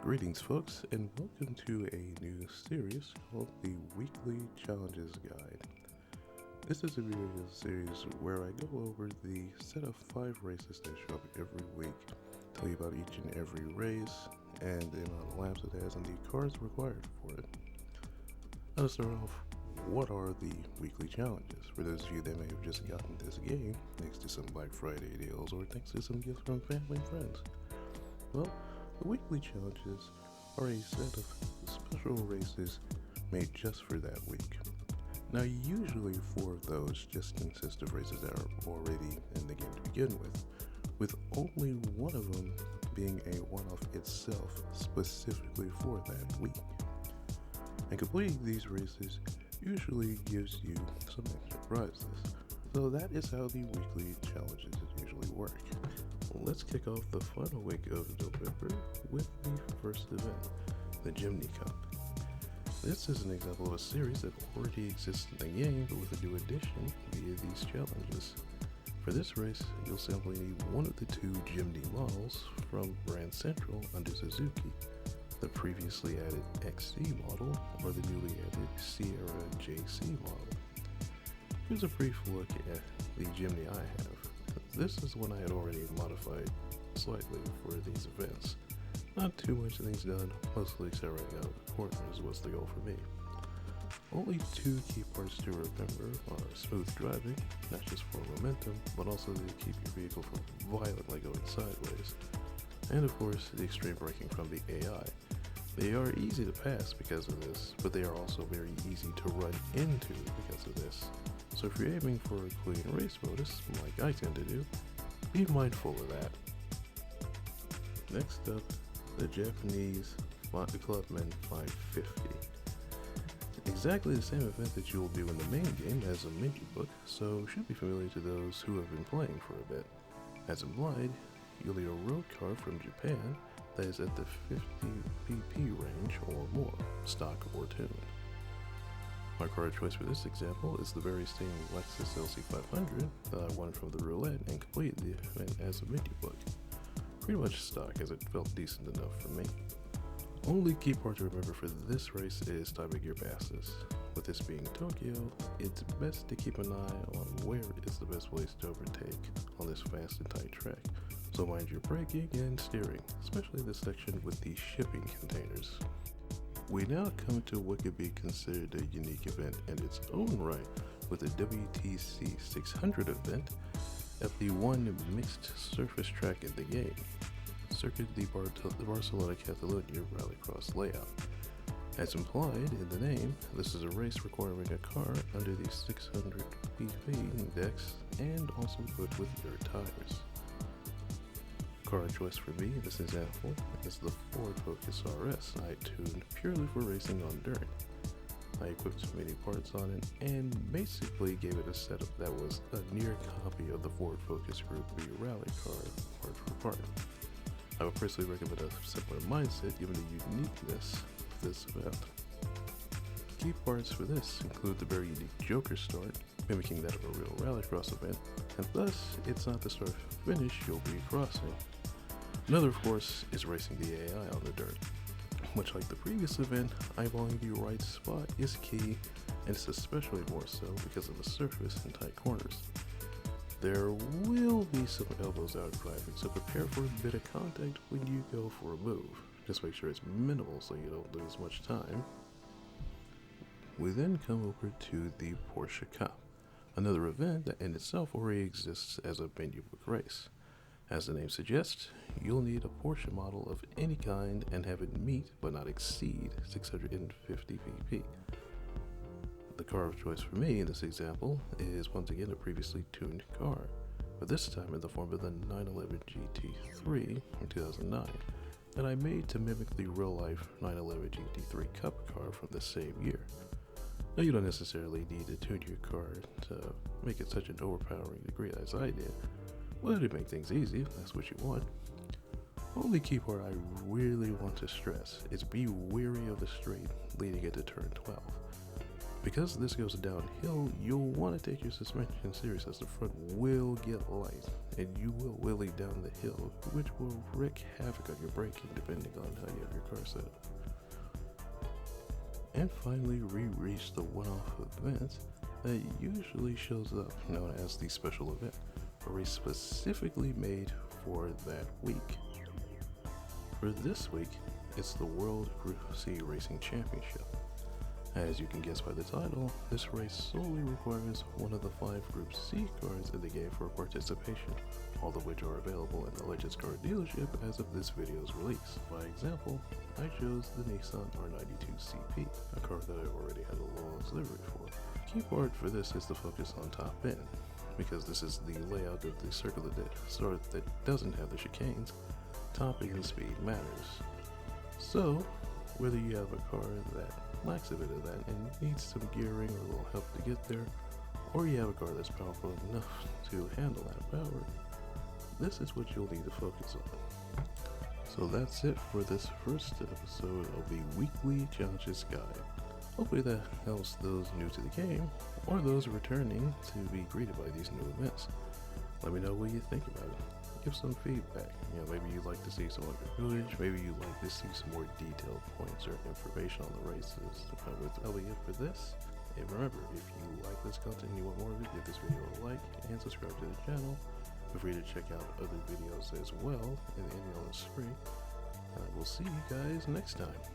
Greetings, folks, and welcome to a new series called the Weekly Challenges Guide. This is a video series where I go over the set of 5 races that show up every week, tell you about each and every race, and the amount of laps it has, and the cars required for it. Now to start off, what are the weekly challenges? For those of you that may have just gotten this game, thanks to some Black Friday deals or thanks to some gifts from family and friends. Well, the weekly challenges are a set of special races made just for that week. Now, usually 4 of those just consist of races that are already in the game to begin with only one of them being a one-off itself specifically for that week. And completing these races usually gives you some extra prizes. So that is how the weekly challenges usually work. Let's kick off the final week of November with the first event, the Jimny Cup. This is an example of a series that already exists in the game, but with a new addition via these challenges. For this race, you'll simply need one of the 2 Jimny models from Brand Central under Suzuki, the previously added XC model or the newly added Sierra JC model. Here's a brief look at the Jimny I have. This is one I had already modified slightly for these events. Not too much things done, mostly separating out corners was the goal for me. Only 2 key parts to remember are smooth driving, not just for momentum, but also to keep your vehicle from violently going sideways. And of course, the extreme braking from the AI. They are easy to pass because of this, but they are also very easy to run into because of this. So if you're aiming for a clean race bonus, like I tend to do, be mindful of that. Next up, the Japanese Clubman 550. Exactly the same event that you will do in the main game as a menu book, so should be familiar to those who have been playing for a bit. As implied, you'll need a road car from Japan that is at the 50 pp range or more, stock or tuned. My car choice for this example is the very same Lexus LC500 that I won from the roulette and completed the event as a menu book. Pretty much stock, as it felt decent enough for me. Only key part to remember for this race is timing your passes. With this being Tokyo, it's best to keep an eye on where is the best place to overtake on this fast and tight track. So mind your braking and steering, especially the section with the shipping containers. We now come to what could be considered a unique event in its own right with the WTC 600 event at the one mixed surface track in the game, Circuit de Barcelona-Catalunya Rallycross layout. As implied in the name, this is a race requiring a car under the 600 pp index and also equipped with dirt tires. Car choice for me in this example is the Ford Focus RS I tuned purely for racing on dirt. I equipped many parts on it and basically gave it a setup that was a near copy of the Ford Focus Group B rally car part for part. I would personally recommend a similar mindset given the uniqueness of this event. Key parts for this include the very unique Joker start, mimicking that of a real rallycross event, and thus it's not the start finish you'll be crossing. Another, of course, is racing the AI on the dirt. Much like the previous event, eyeballing the right spot is key, and it's especially more so because of the surface and tight corners. There will be some elbows out driving, so prepare for a bit of contact when you go for a move. Just make sure it's minimal so you don't lose much time. We then come over to the Porsche Cup, another event that in itself already exists as a menu book race. As the name suggests, you'll need a Porsche model of any kind and have it meet but not exceed 650 pp. The car of choice for me in this example is once again a previously tuned car, but this time in the form of the 911 GT3 from 2009 that I made to mimic the real-life 911 GT3 Cup car from the same year. Now, you don't necessarily need to tune your car to make it such an overpowering degree as I did. Well, to make things easy, if that's what you want. Only key part I really want to stress is be wary of the straight leading into turn 12. Because this goes downhill, you'll want to take your suspension serious, as the front will get light and you will wheelie down the hill, which will wreak havoc on your braking depending on how you have your car set up. And finally, we reach the one-off event that usually shows up, known as the special event, a race specifically made for that week. For this week, it's the World Group C Racing Championship. As you can guess by the title, this race solely requires one of the 5 Group C cars in the game for participation, all of which are available in the Legends Car dealership as of this video's release. By example, I chose the Nissan R92 CP, a car that I already had a long livery for. The key part for this is to focus on top end, because this is the layout of the circular that doesn't have the chicanes. Top end speed matters. So, whether you have a car that lacks a bit of that and needs some gearing or a little help to get there, or you have a car that's powerful enough to handle that power, this is what you'll need to focus on. So that's it for this first episode of the Weekly Challenges Guide. Hopefully that helps those new to the game, or those returning to be greeted by these new events. Let me know what you think about it. Give some feedback. Maybe you'd like to see some other footage, maybe you'd like to see some more detailed points or information on the races. That'll be it for this. And remember, if you like this content and you want more of it, give this video a like and subscribe to the channel. Feel free to check out other videos as well, and any on the screen. We'll see you guys next time.